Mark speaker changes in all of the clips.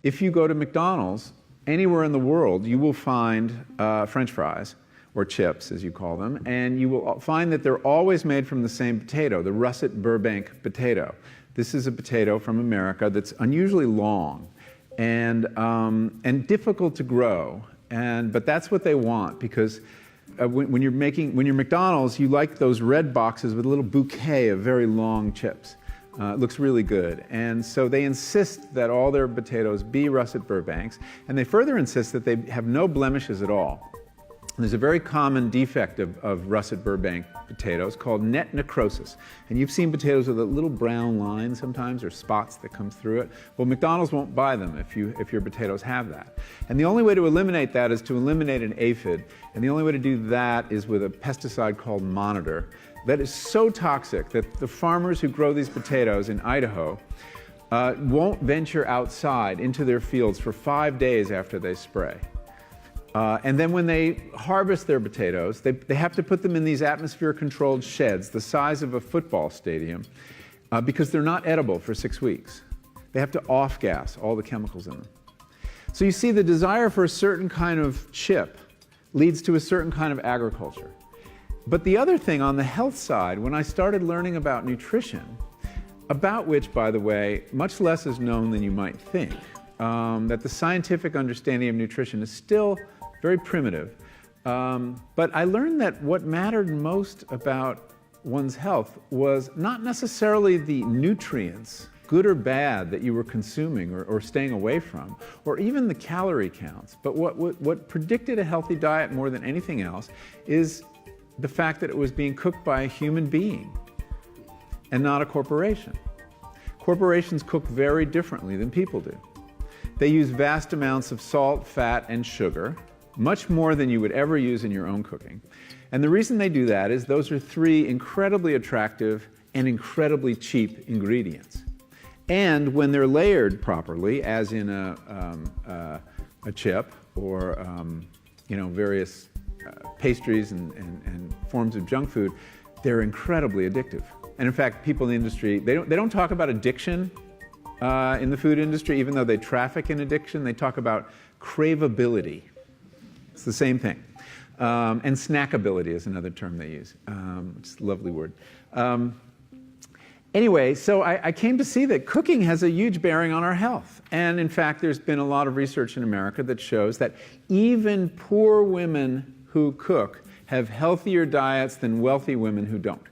Speaker 1: If you go to McDonald's, anywhere in the world, you will find French fries, or chips, as you call them, and you will find that they're always made from the same potato, the russet Burbank potato. This is a potato from America that's unusually long and difficult to grow, but that's what they want, because when you're McDonald's, you like those red boxes with a little bouquet of very long chips. It looks really good. And so they insist that all their potatoes be russet Burbanks, and they further insist that they have no blemishes at all. There's a very common defect of russet Burbank potatoes called net necrosis. And you've seen potatoes with a little brown line sometimes, or spots that come through it. Well, McDonald's won't buy them if your potatoes have that. And the only way to eliminate that is to eliminate an aphid. And the only way to do that is with a pesticide called Monitor that is so toxic that the farmers who grow these potatoes in Idaho won't venture outside into their fields for 5 days after they spray. And then when they harvest their potatoes, they have to put them in these atmosphere-controlled sheds the size of a football stadium because they're not edible for 6 weeks. They have to off-gas all the chemicals in them. So you see, the desire for a certain kind of chip leads to a certain kind of agriculture. But the other thing on the health side, when I started learning about nutrition, about which, by the way, much less is known than you might think, that the scientific understanding of nutrition is still very primitive. But I learned that what mattered most about one's health was not necessarily the nutrients, good or bad, that you were consuming or staying away from, or even the calorie counts. But what predicted a healthy diet more than anything else is the fact that it was being cooked by a human being and not a corporation. Corporations cook very differently than people do. They use vast amounts of salt, fat, and sugar, much more than you would ever use in your own cooking. And the reason they do that is those are three incredibly attractive and incredibly cheap ingredients. And when they're layered properly, as in a chip or various pastries and forms of junk food, they're incredibly addictive. And in fact, people in the industry, they don't talk about addiction in the food industry, even though they traffic in addiction. They talk about craveability. It's the same thing. And snackability is another term they use, which is a lovely word. Anyway, so I came to see that cooking has a huge bearing on our health. And in fact, there's been a lot of research in America that shows that even poor women who cook have healthier diets than wealthy women who don't.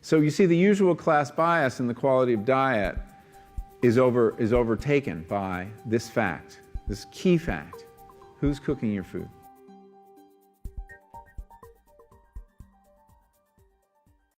Speaker 1: So you see, the usual class bias in the quality of diet is overtaken by this fact, this key fact: who's cooking your food?